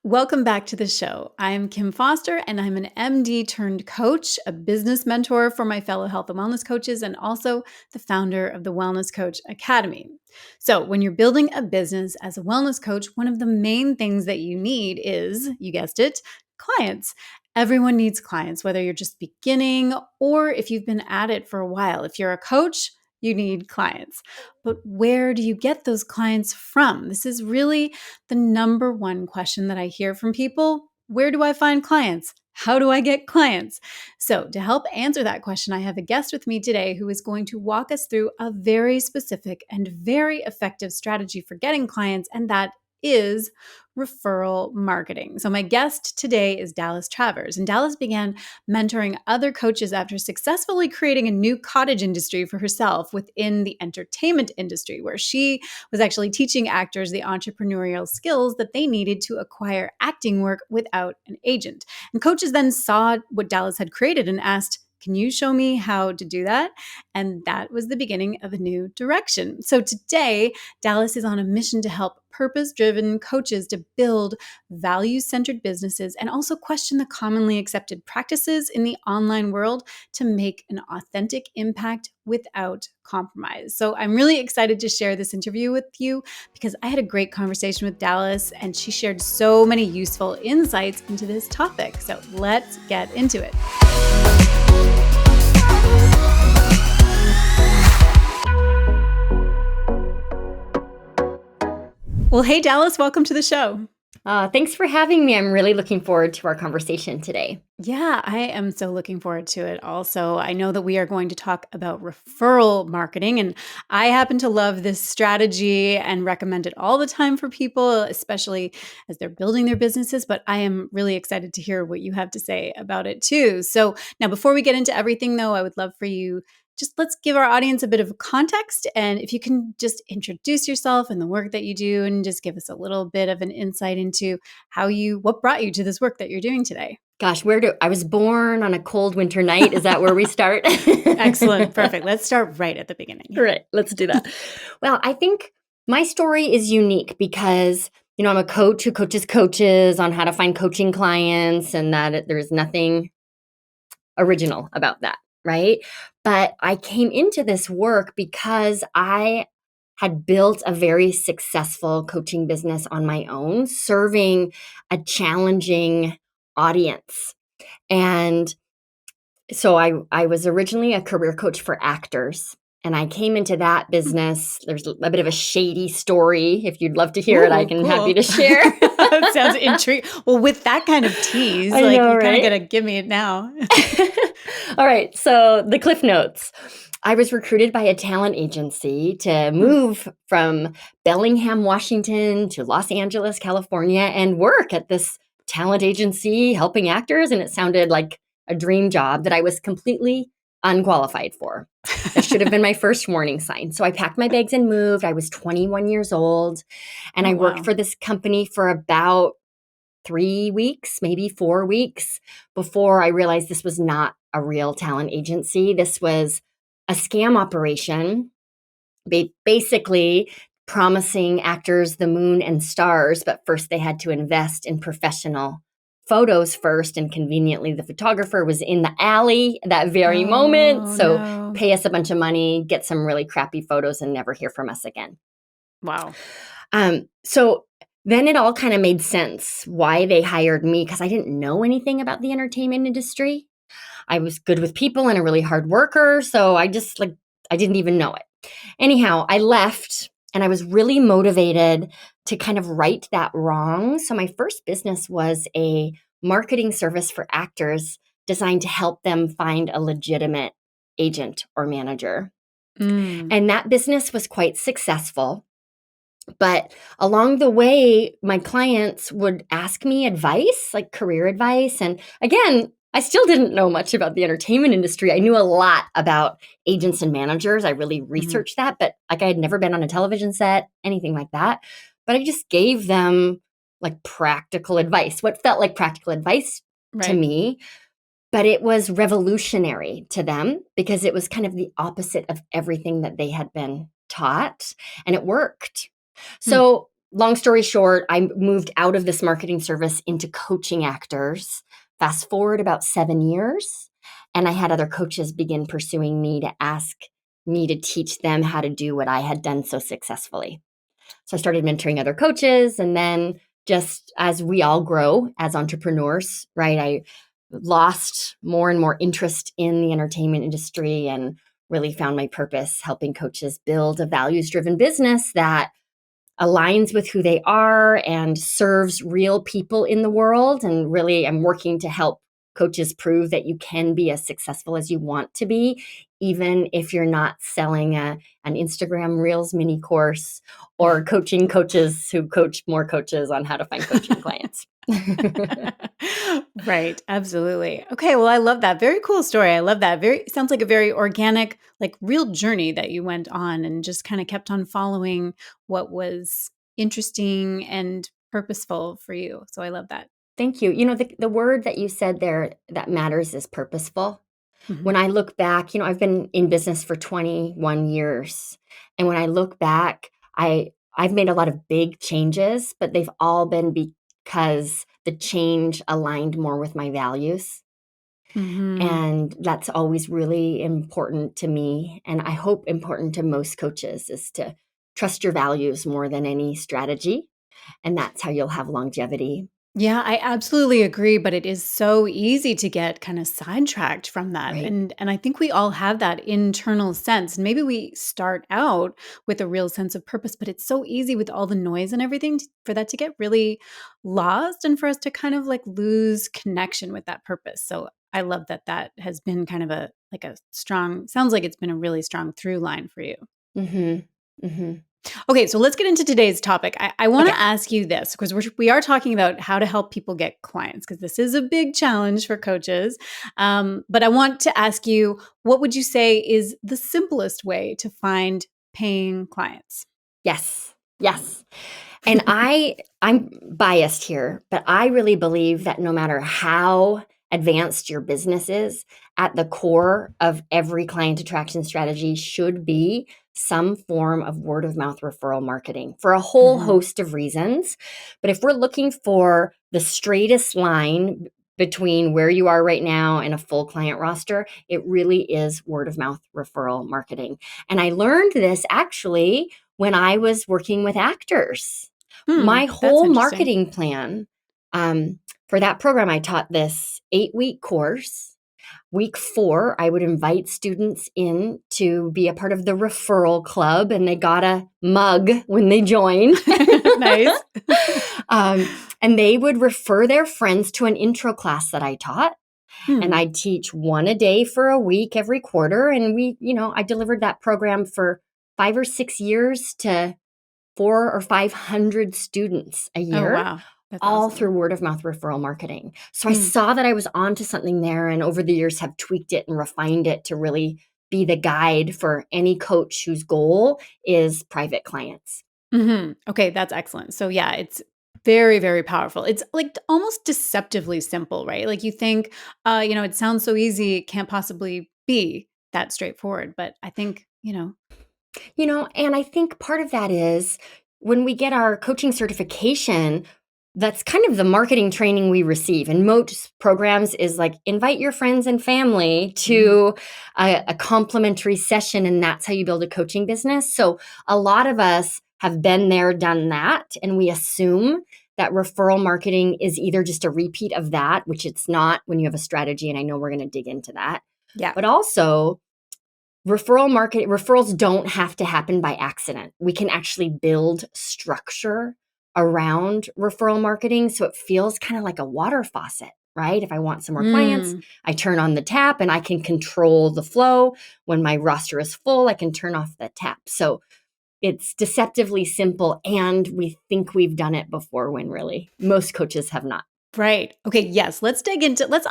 Welcome back to the show. I'm Kim Foster, and I'm an MD turned coach, a business mentor for my fellow health and wellness coaches, and also the founder of the Wellness Coach Academy. So, when you're building a business as a wellness coach, one of the main things that you need is, you guessed it, clients. Everyone needs clients, whether you're just beginning or if you've been at it for a while. If you're a coach, you need clients. But where do you get those clients from? This is really the number one question that I hear from people. Where do I find clients? How do I get clients? So, to help answer that question, I have a guest with me today who is going to walk us through a very specific and very effective strategy for getting clients, and that is referral marketing. So, my guest today is Dallas Travers, and Dallas began mentoring other coaches after successfully creating a new cottage industry for herself within the entertainment industry, where she was actually teaching actors the entrepreneurial skills that they needed to acquire acting work without an agent. And coaches then saw what Dallas had created and asked, "Can you show me how to do that?" And that was the beginning of a new direction. So today, Dallas is on a mission to help purpose-driven coaches to build value-centered businesses and also question the commonly accepted practices in the online world to make an authentic impact without compromise. So I'm really excited to share this interview with you because I had a great conversation with Dallas and she shared so many useful insights into this topic. So let's get into it. Well, hey, Dallas, welcome to the show. Thanks for having me. I'm really looking forward to our conversation today. Yeah, I am so looking forward to it also. I know that we are going to talk about referral marketing, and I happen to love this strategy and recommend it all the time for people, especially as they're building their businesses. But I am really excited to hear what you have to say about it too. So now, before we get into everything, though, I would love for you let's give our audience a bit of context. And if you can just introduce yourself and the work that you do and just give us a little bit of an insight into what brought you to this work that you're doing today. Gosh, I was born on a cold winter night. Is that where we start? Excellent. Perfect. Let's start right at the beginning. Right. Let's do that. Well, I think my story is unique because, I'm a coach who coaches coaches on how to find coaching clients, and that there's nothing original about that. Right. But I came into this work because I had built a very successful coaching business on my own, serving a challenging audience. And so I was originally a career coach for actors. And I came into that business. There's a bit of a shady story. If you'd love to hear it, I can happy to share. That sounds intriguing. Well, with that kind of tease, I know, you kind right? of got to give me it now. All right. So the Cliff Notes. I was recruited by a talent agency to move from Bellingham, Washington to Los Angeles, California, and work at this talent agency helping actors. And it sounded like a dream job that I was completely unqualified for. That should have been my first warning sign. So I packed my bags and moved. I was 21 years old, and I worked for this company for about 3 weeks, maybe 4 weeks, before I realized this was not a real talent agency. This was a scam operation, basically promising actors the moon and stars, but first they had to invest in professional photos first, and conveniently the photographer was in the alley that very moment. So pay us a bunch of money, get some really crappy photos, and never hear from us again. Wow. So then it all kind of made sense why they hired me, because I didn't know anything about the entertainment industry. I was good with people and a really hard worker, so I didn't even know it. Anyhow, I left, and I was really motivated to kind of right that wrong. So my first business was a marketing service for actors designed to help them find a legitimate agent or manager. And that business was quite successful. But along the way, my clients would ask me advice, like career advice. And again, I still didn't know much about the entertainment industry. I knew a lot about agents and managers. I really researched that, but I had never been on a television set, anything like that. But I just gave them like practical advice, what felt like practical advice to me. But it was revolutionary to them because it was kind of the opposite of everything that they had been taught, and it worked. So long story short, I moved out of this marketing service into coaching actors. Fast forward about 7 years, and I had other coaches begin pursuing me to ask me to teach them how to do what I had done so successfully. So I started mentoring other coaches, and then just as we all grow as entrepreneurs, right? I lost more and more interest in the entertainment industry and really found my purpose helping coaches build a values-driven business that aligns with who they are and serves real people in the world. And really, I'm working to help coaches prove that you can be as successful as you want to be, even if you're not selling an Instagram Reels mini course or coaching coaches who coach more coaches on how to find coaching clients. Right, absolutely. Okay, well, I love that. Very cool story. I love that. Very sounds like a very organic, like real journey that you went on and just kind of kept on following what was interesting and purposeful for you. So I love that. Thank you. The word that you said there that matters is purposeful. Mhm. When I look back, I've been in business for 21 years. And when I look back, I've made a lot of big changes, but they've all been because the change aligned more with my values. Mhm. And that's always really important to me. And I hope important to most coaches is to trust your values more than any strategy. And that's how you'll have longevity, Yeah, I absolutely agree, but it is so easy to get kind of sidetracked from that. right? And I think we all have that internal sense. And maybe we start out with a real sense of purpose, but it's so easy with all the noise and everything for that to get really lost and for us to kind of like lose connection with that purpose. So I love that that has been kind of a like a strong sounds like it's been a really strong through line for you. Mm-hmm. Mm-hmm. Okay, so let's get into today's topic. I want to Okay. ask you this because we are talking about how to help people get clients because this is a big challenge for coaches. But I want to ask you, what would you say is the simplest way to find paying clients? Yes. Yes. And I'm biased here, but I really believe that no matter how advanced your business is, at the core of every client attraction strategy should be some form of word of mouth referral marketing for a whole Hmm. host of reasons. But if we're looking for the straightest line between where you are right now and a full client roster, it really is word of mouth referral marketing. And I learned this actually when I was working with actors. Hmm, My that's whole interesting. marketing plan for that program, I taught this 8-week course. Week 4, I would invite students in to be a part of the referral club, and they got a mug when they joined. Nice. um, and they would refer their friends to an intro class that I taught. And Hmm. I'd teach one a day for a week every quarter. And I delivered that program for 5 or 6 years to 400 or 500 students a Oh, year, wow. That's all through awesome. word of mouth referral marketing. So I Hmm. saw that I was onto something there, and over the years have tweaked it and refined it to really be the guide for any coach whose goal is private clients. Okay, that's excellent. So yeah, it's very, very powerful. It's like almost deceptively simple, right? Like you think, it sounds so easy, it can't possibly be that straightforward. But I think, And I think part of that is when we get our coaching certification, that's kind of the marketing training we receive. And most programs is like invite your friends and family mhm. to a complimentary session, and that's how you build a coaching business. So a lot of us have been there, done that, and we assume that referral marketing is either just a repeat of that, which it's not when you have a strategy. And I know we're going to dig into that, Yeah. but also referrals don't have to happen by accident. We can actually build structure around referral marketing so it feels kind of like a water faucet, right? If I want some more clients, Mm. I turn on the tap and I can control the flow. When my roster is full, I can turn off the tap. So it's deceptively simple, and we think we've done it before when really most coaches have not. Right. Okay, yes. Let's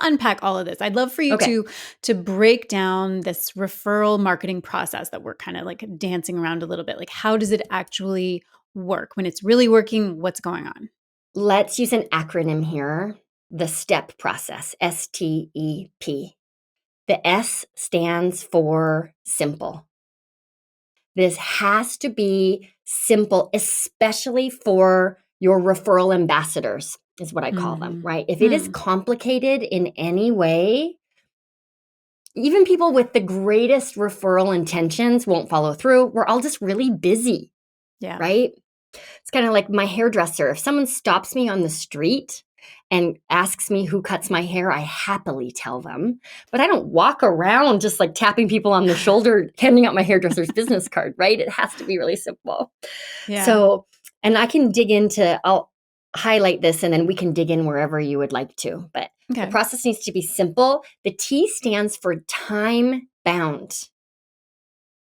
unpack all of this. I'd love for you Okay. to break down this referral marketing process that we're kind of like dancing around a little bit. Like how does it actually work? When it's really working, what's going on? Let's use an acronym here. The STEP process, STEP. The S stands for simple. This has to be simple, especially for your referral ambassadors, is what I call them, Mm-hmm. right? If it is complicated in any way, even people with the greatest referral intentions won't follow through. We're all just really busy, Yeah. right? It's kind of like my hairdresser. If someone stops me on the street and asks me who cuts my hair, I happily tell them. But I don't walk around just like tapping people on the shoulder, handing out my hairdresser's business card, right? It has to be really simple. Yeah. So, and I'll highlight this and then we can dig in wherever you would like to. But the Okay. process needs to be simple. The T stands for time bound.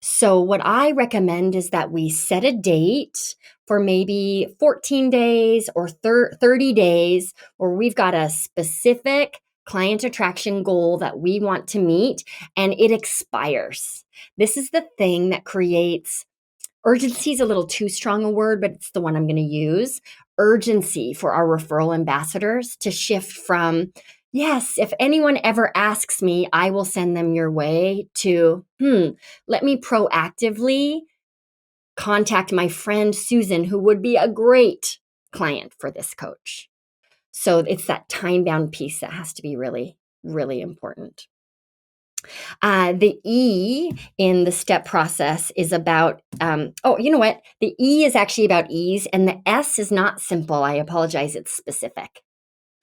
So, what I recommend is that we set a date for maybe 14 days or 30 days where we've got a specific client attraction goal that we want to meet and it expires. This is the thing that creates urgency is a little too strong a word, but it's the one I'm going to use. Urgency for our referral ambassadors to shift from, yes, if anyone ever asks me, I will send them your way, to, let me proactively contact my friend Susan, who would be a great client for this coach. So it's that time bound piece that has to be really, really important. The E in the step process is about, you know what? The E is actually about ease, and the S is not simple. I apologize. It's specific.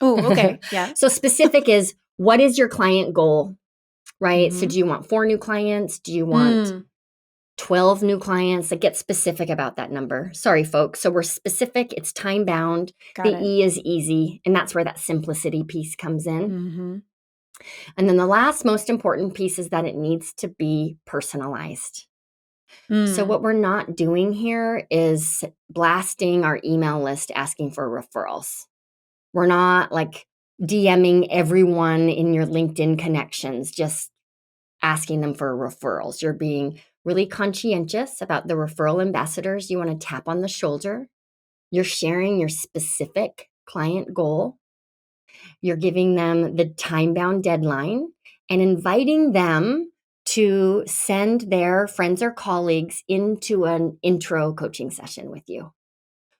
Oh, okay. Yeah. So, specific is what is your client goal, right? So, Mm-hmm. do you want 4 new clients? Do you want Mm, 12 new clients? Like, get specific about that number. Sorry, folks. So, we're specific, it's time bound. got The it. E is easy, and that's where that simplicity piece comes in. Mm-hmm. And then the last most important piece is that it needs to be personalized. So, Mm. what we're not doing here is blasting our email list asking for referrals. We're not like DMing everyone in your LinkedIn connections, just asking them for referrals. You're being really conscientious about the referral ambassadors you want to tap on the shoulder. You're sharing your specific client goal. You're giving them the time bound deadline and inviting them to send their friends or colleagues into an intro coaching session with you.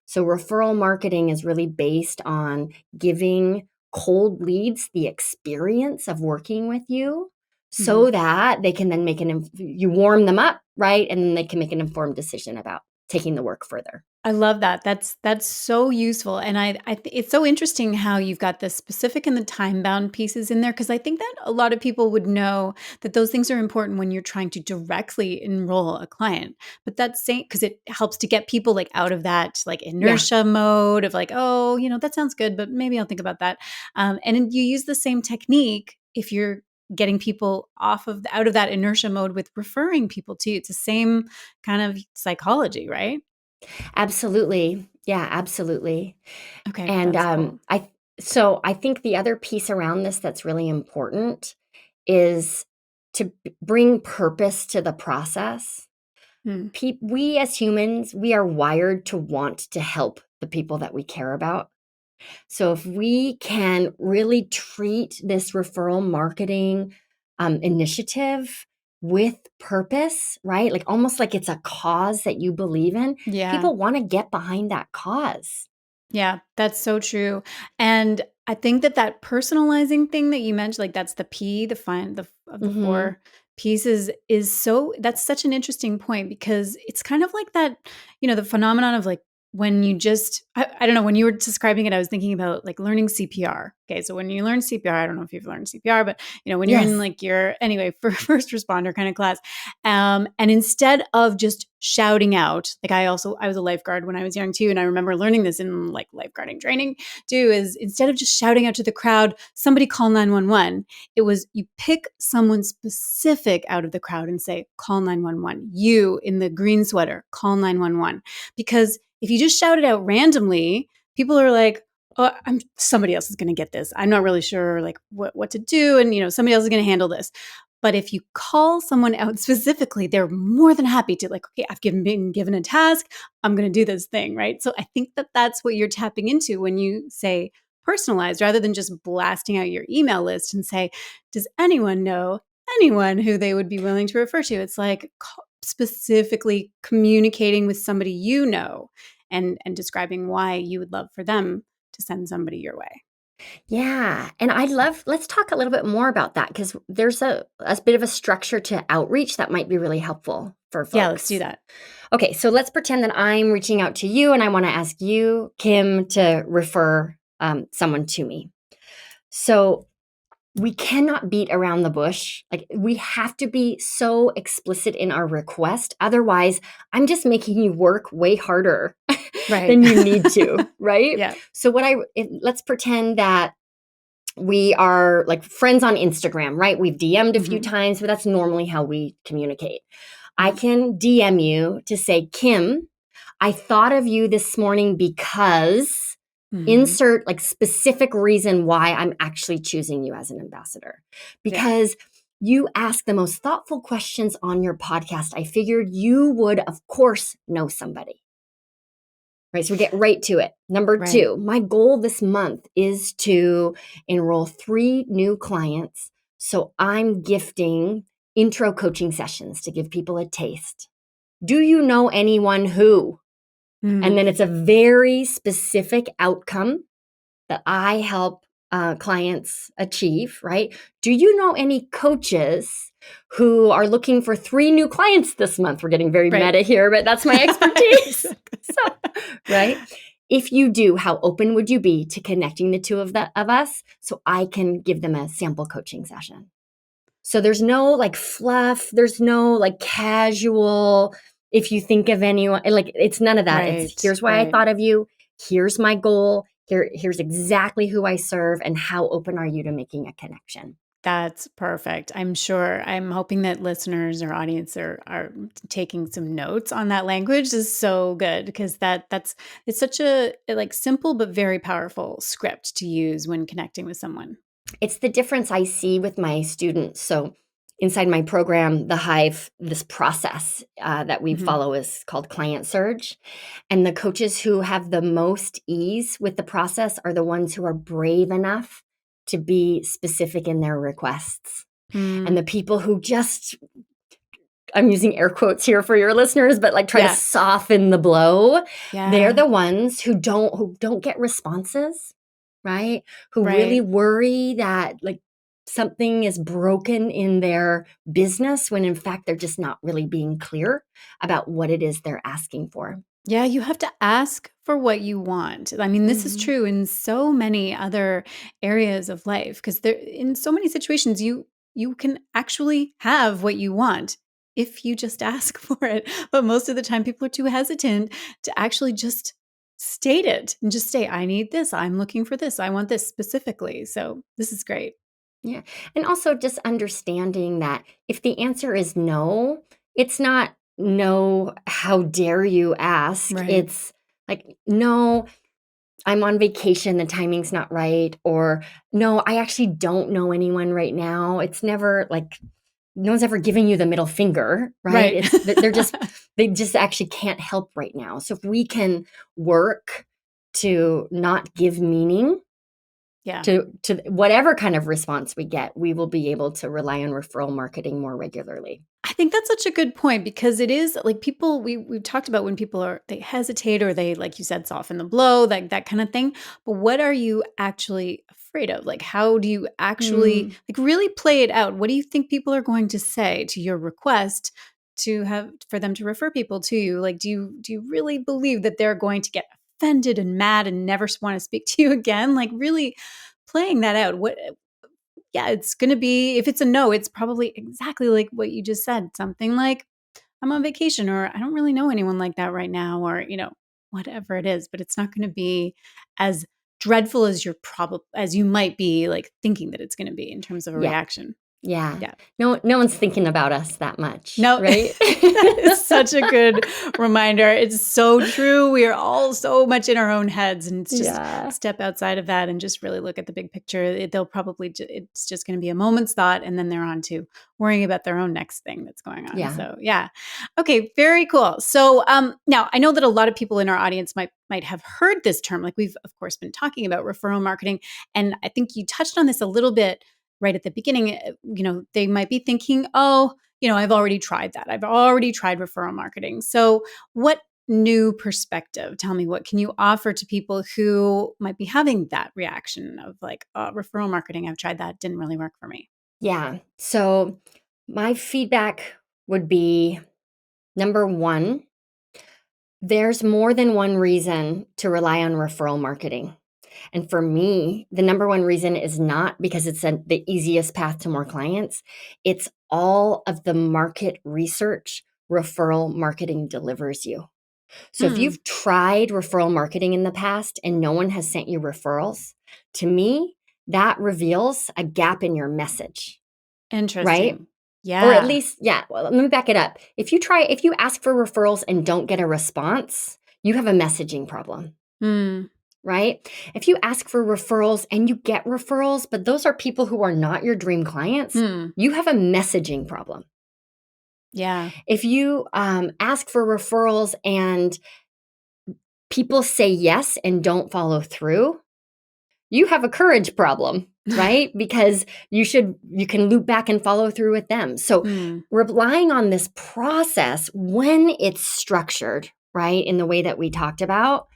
So, referral marketing is really based on giving cold leads the experience of working with you Mm-hmm. so that they can then you warm them up, right? And then they can make an informed decision about taking the work further. I love that. That's so useful, and it's so interesting how you've got the specific and the time bound pieces in there, because I think that a lot of people would know that those things are important when you're trying to directly enroll a client. But that's saying, because it helps to get people like out of that like Yeah, inertia mode of like, oh, that sounds good, but maybe I'll think about that. And then you use the same technique if you're getting people out of that inertia mode with referring people to you. It's the same kind of psychology, right? absolutely. Yeah, absolutely. Okay, And that's cool. I think the other piece around this that's really important is to bring purpose to the process. Hmm. We as humans, we are wired to want to help the people that we care about. So if we can really treat this referral marketing initiative with purpose, right? Like almost like it's a cause that you believe in, Yeah. people want to get behind that cause. Yeah, that's so true. And I think that personalizing thing that you mentioned, like that's the P, the fine the of the Hmm. 4 pieces is so that's such an interesting point, because it's kind of like that, the phenomenon of like when you just I don't know, when you were describing it, I was thinking about like learning CPR. Okay, so when you learn CPR, I don't know if you've learned CPR, but when you're in Yes. like your anyway for first responder kind of class, and instead of just shouting out, like I was a lifeguard when I was young too, and I remember learning this in like lifeguarding training too, is instead of just shouting out to the crowd, somebody call 911. It was you pick someone specific out of the crowd and say, call 911. You in the green sweater, call 911. Because if you just shout it out randomly, people are like, oh, somebody else is going to get this. I'm not really sure like what to do. And, somebody else is going to handle this. But if you call someone out specifically, they're more than happy to like, okay, been given a task. I'm going to do this thing, right? So I think that that's what you're tapping into when you say personalized, rather than just blasting out your email list and say, does anyone know anyone who they would be willing to refer to? It's like, specifically communicating with somebody you know and describing why you would love for them to send somebody your way. Yeah. And let's talk a little bit more about that because there's a bit of a structure to outreach that might be really helpful for Yeah, let's do folks. that. Okay, so let's pretend that I'm reaching out to you and I want to ask you, Kim, to refer someone to me. So we cannot beat around the bush. Like, we have to be so explicit in our request. Otherwise, I'm just making you work way harder Right. than you need to, right? Yeah. So let's pretend that we are like friends on Instagram, right? We've DM'd a few Mhm. times, but that's normally how we communicate. I Mhm. can DM you to say, Kim, I thought of you this morning because Mhm. insert like specific reason why I'm actually choosing you as an ambassador. Yeah. Because you ask the most thoughtful questions on your podcast. I figured you would, of course, know somebody. Right, so we get right to it. Number Right. 2, my goal this month is to enroll 3 new clients. So I'm gifting intro coaching sessions to give people a taste. Do you know anyone who? And then Mm. it's a very specific outcome that I help clients achieve, right? Do you know any coaches who are looking for 3 new clients this month? We're getting very Right. meta here, but that's my expertise. Exactly. So, right? If you do, how open would you be to connecting the two of us so I can give them a sample coaching session? So there's no like fluff, there's no like casual, if you think of anyone, like it's none of that. It's Right. here's why I Right. thought of you, here's my goal, here's exactly who I serve, and how open are you to making a connection? That's perfect. I'm sure. I'm hoping that listeners or audience are taking some notes on that language. This is so good because that's it's such a like simple but very powerful script to use when connecting with someone. It's the difference I see with my students. So inside my program, the Hive, this process that we Mhm. follow is called Client Surge. And the coaches who have the most ease with the process are the ones who are brave enough to be specific in their requests. And Mm. the people who just, I'm using air quotes here for your listeners, but like try to Yeah. soften the blow, they're Yeah. the ones who don't get responses, right? Who really Right. worry that like something is broken in their business when in fact they're just not really being clear about what it is they're asking for. Yeah, you have to ask for what you want. I mean, this is Mhm. true in so many other areas of life because there in so many situations you can actually have what you want if you just ask for it. But most of the time people are too hesitant to actually just state it and just say, I need this, I'm looking for this, I want this specifically. So this is great. Yeah. And also just understanding that if the answer is no, it's not no, how dare you ask? Right. It's like, no, I'm on vacation, the timing's not right. Or no, I actually don't know anyone right now. It's never like, no one's ever giving you the middle finger, right? Right. It's they just actually can't help right now. So if we can work to not give meaning Yeah. to whatever kind of response we get, we will be able to rely on referral marketing more regularly. I think that's such a good point because it is like people we've talked about when people are they hesitate or they like you said soften the blow that kind of thing. But what are you actually afraid of? Like how do you actually Mm, like really play it out? What do you think people are going to say to your request to have for them to refer people to you? Like do you really believe that they're going to get offended and mad and never want to speak to you again? Like really playing that out. What yeah, it's gonna be if it's a no, it's probably exactly like what you just said, something like, "I'm on vacation," or "I don't really know anyone like that right now," or, whatever it is, but it's not gonna be as dreadful as as you might be, like, thinking that it's gonna be in terms of a yeah, reaction. yeah. Yeah. No one's thinking about us that much, No, right? that is such a good reminder. It's so true. We are all so much in our own heads, and it's just Yeah, step outside of that and just really look at the big picture. They'll probably it's just going to be a moment's thought, and then they're on to worrying about their own next thing that's going on. yeah. So yeah, okay, very cool. So now I know that a lot of people in our audience might have heard this term. Like we've of course been talking about referral marketing, and I think you touched on this a little bit right at the beginning. They might be thinking, oh, I've already tried that. I've already tried referral marketing. So what new perspective, tell me, what can you offer to people who might be having that reaction of like, referral marketing, I've tried that, didn't really work for me? Yeah. So my feedback would be number one, there's more than one reason to rely on referral marketing. And for me, the number one reason is not because it's the easiest path to more clients. It's all of the market research referral marketing delivers you. So if Hmm. you've tried referral marketing in the past and no one has sent you referrals, to me, that reveals a gap in your message, right? Interesting. Or at Yeah. least, yeah, well, let me back it up. If you ask for referrals and don't get a response, you have a messaging problem, Hmm. right? If you ask for referrals and you get referrals, but those are people who are not your dream clients, Hmm. you have a messaging problem. Yeah. If you ask for referrals and people say yes and don't follow through, you have a courage problem, right? Because you can loop back and follow through with them. So Hmm. relying on this process when it's structured, right, in the way that we talked about,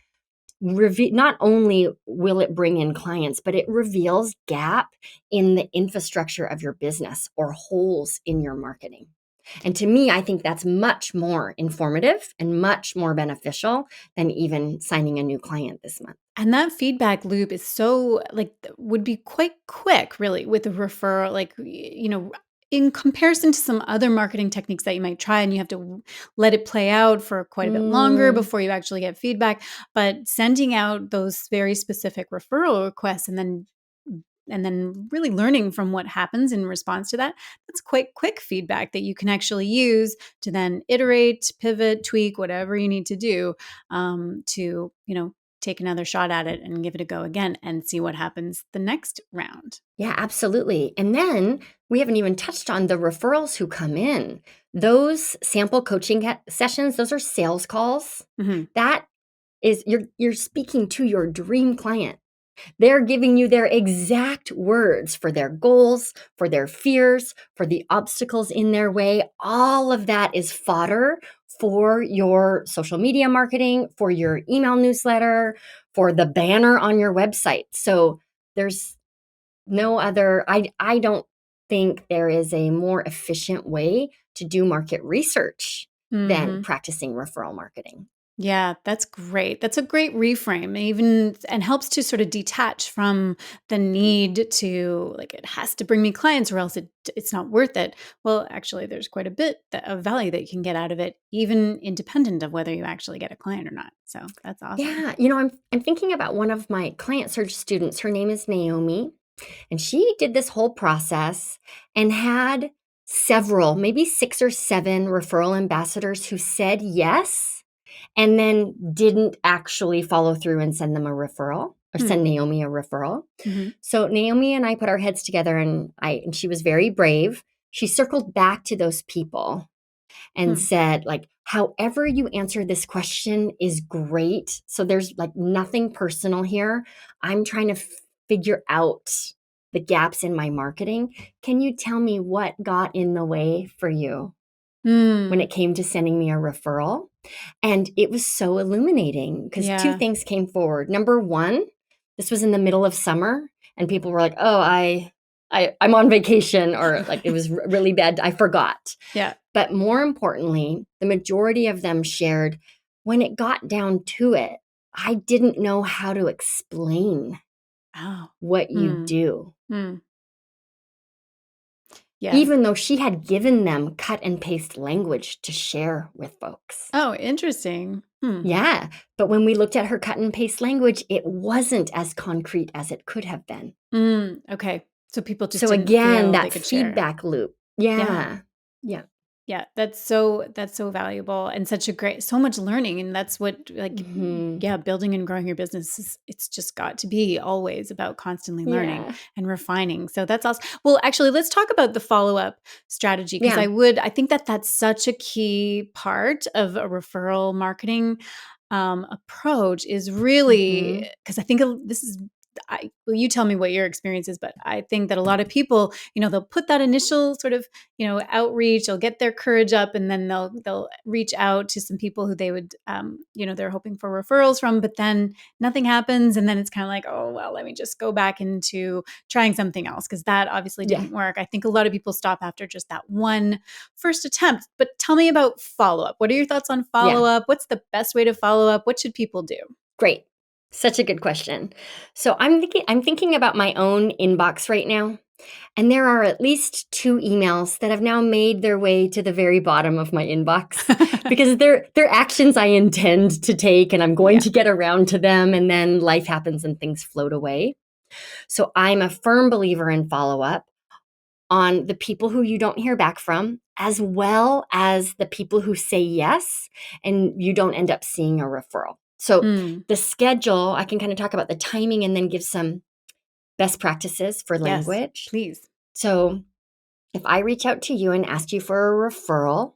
not only will it bring in clients, but it reveals gap in the infrastructure of your business or holes in your marketing. And to me, I think that's much more informative and much more beneficial than even signing a new client this month. And that feedback loop is so like would be quite quick, really, with a referral, like, in comparison to some other marketing techniques that you might try, and you have to let it play out for quite a bit longer Mm, before you actually get feedback. But sending out those very specific referral requests and then really learning from what happens in response to that, that's quite quick feedback that you can actually use to then iterate, pivot, tweak, whatever you need to do, to take another shot at it and give it a go again and see what happens the next round. yeah, absolutely. And then we haven't even touched on the referrals who come in. Those sample coaching sessions, those are sales calls. Hmm. That is you're speaking to your dream client. They're giving you their exact words for their goals, for their fears, for the obstacles in their way. All of that is fodder for your social media marketing, for your email newsletter, for the banner on your website. So there's no other, I don't think there is a more efficient way to do market research than Hmm. practicing referral marketing. Yeah, that's great. That's a great reframe, even, and helps to sort of detach from the need to, like, it has to bring me clients or else it's not worth it. Well, actually, there's quite a bit of value that you can get out of it, even independent of whether you actually get a client or not. So that's awesome. Yeah, I'm thinking about one of my client surge students. Her name is Naomi, and she did this whole process and had several, maybe 6 or 7 referral ambassadors who said yes and then didn't actually follow through and send them a referral or Hmm. send Naomi a referral. Hmm. So Naomi and I put our heads together and she was very brave. She circled back to those people and Hmm. said, like, however you answer this question is great. So there's like nothing personal here. I'm trying to figure out the gaps in my marketing. Can you tell me what got in the way for you when Hmm. it came to sending me a referral? And it was so illuminating because 2 Yeah. things came forward. Number 1, this was in the middle of summer and people were like, "Oh, I'm on vacation," or like it was really bad. I forgot. Yeah. But more importantly, the majority of them shared when it got down to it, I didn't know how to explain Oh. what you Hmm. do, Hmm. Yeah. even though she had given them cut and paste language to share with folks. Oh, interesting. Hmm. Yeah, but when we looked at her cut and paste language, it wasn't as concrete as it could have been. Okay. So people just So didn't again, feel they that could share. feedback loop. Yeah. Yeah. Yeah. Yeah, that's so valuable and such a great, so much learning, and that's what, like, Mhm. yeah, building and growing your business is, it's just got to be always about constantly learning Yeah. and refining. So that's awesome. Well, actually, let's talk about the follow-up strategy, because Yeah. I think that that's such a key part of a referral marketing approach, is really Mhm. because I think this is well, you tell me what your experience is, but I think that a lot of people, they'll put that initial sort of, outreach, they'll get their courage up, and then they'll reach out to some people who they would, they're hoping for referrals from, but then nothing happens. And then it's kind of like, oh, well, let me just go back into trying something else, because that obviously Yeah. didn't work. I think a lot of people stop after just that one first attempt. But tell me about follow-up. What are your thoughts on Yeah. follow-up? What's the best way to follow up? What should people do? Great. Such a good question. So I'm thinking about my own inbox right now, and there are at least 2 emails that have now made their way to the very bottom of my inbox because they're actions I intend to take, and I'm going to get around to them, and then life happens and things float away. So I'm a firm believer in follow-up on the people who you don't hear back from, as well as the people who say yes and you don't end up seeing a referral. So the schedule, I can kind of talk about the timing and then give some best practices for Yes, language. please. So if I reach out to you and ask you for a referral,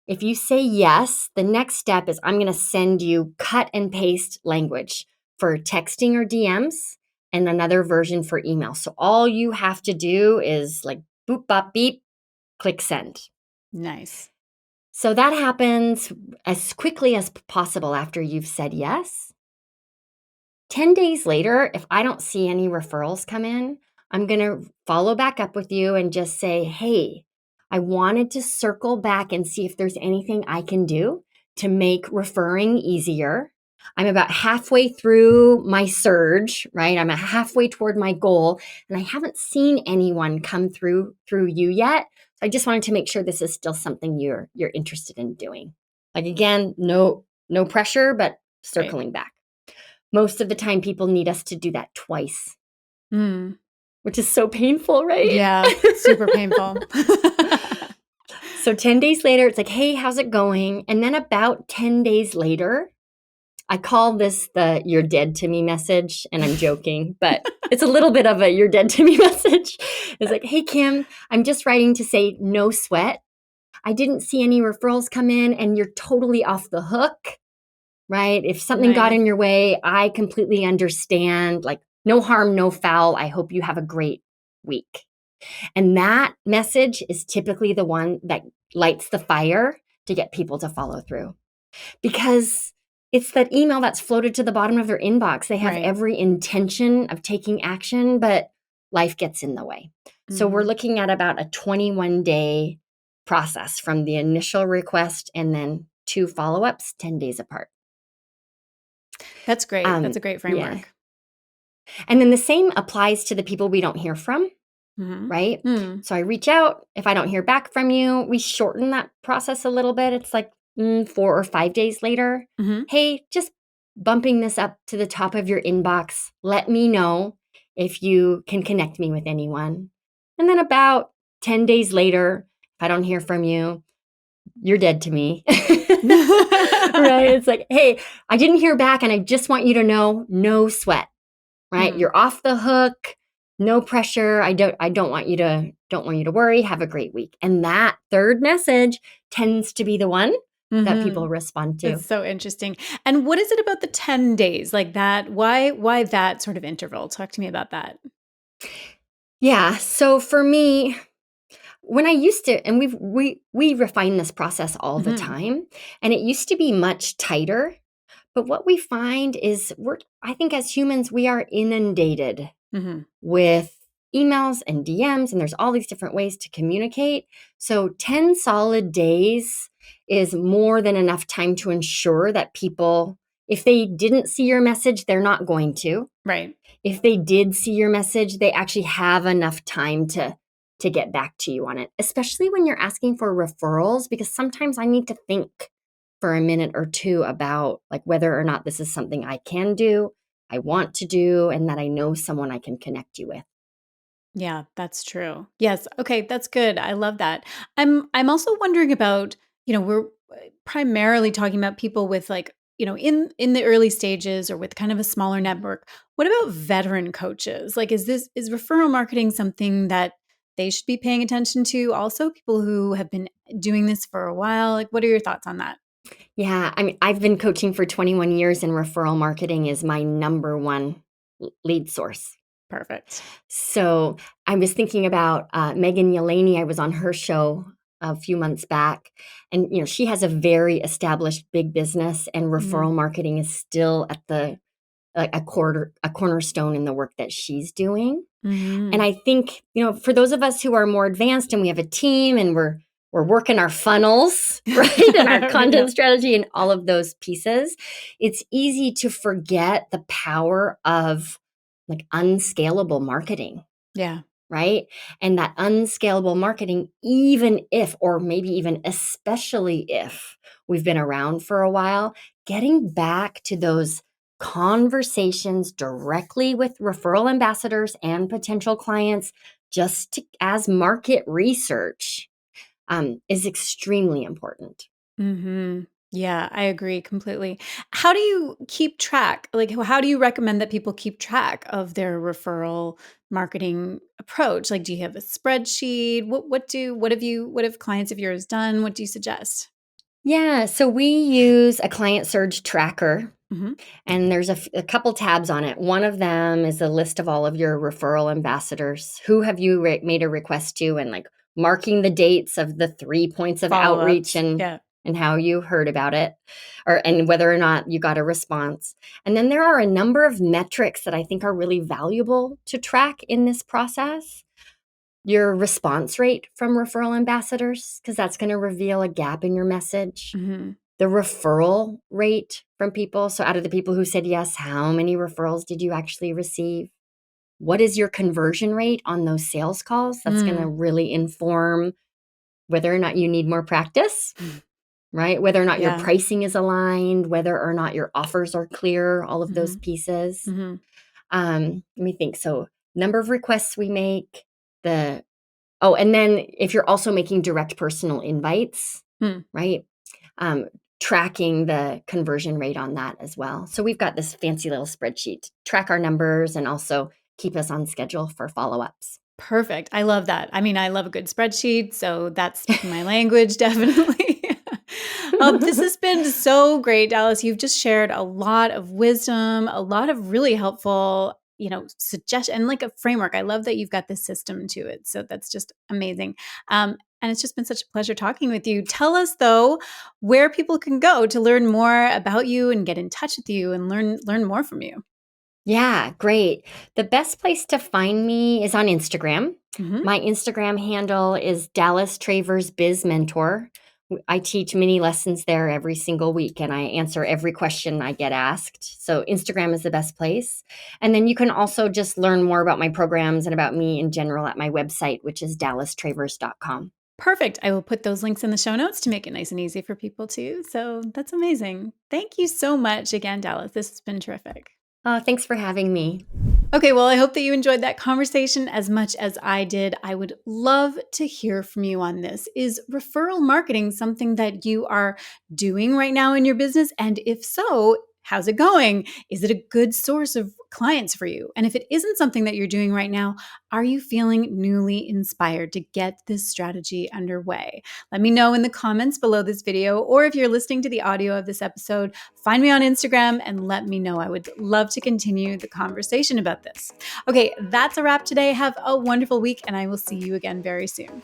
if you say yes, the next step is I'm going to send you cut and paste language for texting or DMs and another version for email. So all you have to do is like boop, bop, beep, click send. Nice. So that happens as quickly as possible after you've said yes. 10 days later, if I don't see any referrals come in, I'm going to follow back up with you and just say, hey, I wanted to circle back and see if there's anything I can do to make referring easier. I'm about halfway through my surge, right? I'm halfway toward my goal, and I haven't seen anyone come through you yet. So I just wanted to make sure this is still something you're interested in doing. Like, again, no pressure, but circling back. Most of the time, people need us to do that twice, which is so painful, right? Yeah, super painful. So 10 days later, it's like, hey, how's it going? And then about 10 days later, I call this the you're dead to me message, and I'm joking, but it's a little bit of a you're dead to me message. It's like, hey, Kim, I'm just writing to say no sweat. I didn't see any referrals come in, and you're totally off the hook, right? If something got in your way, I completely understand. Like, no harm, no foul. I hope you have a great week. And that message is typically the one that lights the fire to get people to follow through, because it's that email that's floated to the bottom of their inbox. They have every intention of taking action, but life gets in the way. So we're looking at about a 21-day process from the initial request and then 2 follow-ups 10 days apart. That's great. That's a great framework. Yeah. And then the same applies to the people we don't hear from, right? So I reach out. If I don't hear back from you, we shorten that process a little bit. It's like 4 or 5 days later. Hey, just bumping this up to the top of your inbox. Let me know if you can connect me with anyone. And then about 10 days later, if I don't hear from you, you're dead to me. Right? It's like, hey, I didn't hear back, and I just want you to know, no sweat. Right? You're off the hook. No pressure. I don't want you to worry. Have a great week. And that third message tends to be the one that people respond to. That's so interesting. And what is it about the 10 days like that? Why that sort of interval? Talk to me about that. Yeah. So for me, when I used to, and we refine this process all the time, and it used to be much tighter. But what we find is I think as humans, we are inundated with emails and DMs, and there's all these different ways to communicate. So 10 solid days is more than enough time to ensure that people, if they didn't see your message, they're not going to. Right. If they did see your message, they actually have enough time to get back to you on it, especially when you're asking for referrals, because sometimes I need to think for a minute or two about like whether or not this is something I can do, I want to do, and that I know someone I can connect you with. Yeah, that's true. Yes. Okay, that's good. I love that. I'm also wondering about, we're primarily talking about people with like, in the early stages or with kind of a smaller network. What about veteran coaches? Like is referral marketing something that they should be paying attention to? Also, people who have been doing this for a while. Like what are your thoughts on that? Yeah, I mean, I've been coaching for 21 years, and referral marketing is my number one lead source. Perfect. So I was thinking about Megan Yelani. I was on her show a few months back, and she has a very established big business, and referral marketing is still at the a cornerstone in the work that she's doing. And I think, for those of us who are more advanced and we have a team and we're working our funnels, right? And our content strategy and all of those pieces, it's easy to forget the power of like unscalable marketing. Yeah. Right? And that unscalable marketing, even if, or maybe even especially if we've been around for a while, getting back to those conversations directly with referral ambassadors and potential clients as market research is extremely important. Yeah, I agree completely. How do you keep track? Like, how do you recommend that people keep track of their referral marketing approach? Like, do you have a spreadsheet? What have clients of yours done? What do you suggest? Yeah, so we use a client surge tracker. Hmm. And there's a couple tabs on it. One of them is a list of all of your referral ambassadors. Who have you made a request to, and like marking the dates of the 3 points of outreach Follow-ups. and Yeah. how you heard about it, and whether or not you got a response. And then there are a number of metrics that I think are really valuable to track in this process. Your response rate from referral ambassadors, because that's going to reveal a gap in your message. Hmm. The referral rate from people. So out of the people who said yes, how many referrals did you actually receive? What is your conversion rate on those sales calls? That's going to really inform whether or not you need more practice, right? Whether or not your Yeah. pricing is aligned, whether or not your offers are clear, all of those pieces. Hmm. Let me think. So number of requests we make, and then if you're also making direct personal invites, right? Tracking the conversion rate on that as well. So we've got this fancy little spreadsheet to track our numbers and also keep us on schedule for follow-ups. Perfect. I love that. I mean, I love a good spreadsheet, so that's speaking my language, definitely. This has been so great, Dallas. You've just shared a lot of wisdom, a lot of really helpful, suggestion, and like a framework. I love that you've got this system to it. So that's just amazing. And it's just been such a pleasure talking with you. Tell us though where people can go to learn more about you and get in touch with you and learn more from you. Yeah, great. The best place to find me is on Instagram. Hmm. My Instagram handle is Dallas Travers Biz Mentor. I teach mini lessons there every single week, and I answer every question I get asked. So Instagram is the best place. And then you can also just learn more about my programs and about me in general at my website, which is dallastravers.com. Perfect. I will put those links in the show notes to make it nice and easy for people too. So that's amazing. Thank you so much again, Dallas. This has been terrific. Thanks for having me. Okay, well, I hope that you enjoyed that conversation as much as I did. I would love to hear from you on this. Is referral marketing something that you are doing right now in your business? And if so, how's it going? Is it a good source of clients for you? And if it isn't something that you're doing right now, are you feeling newly inspired to get this strategy underway? Let me know in the comments below this video, or if you're listening to the audio of this episode, find me on Instagram and let me know. I would love to continue the conversation about this. Okay, that's a wrap today. Have a wonderful week, and I will see you again very soon.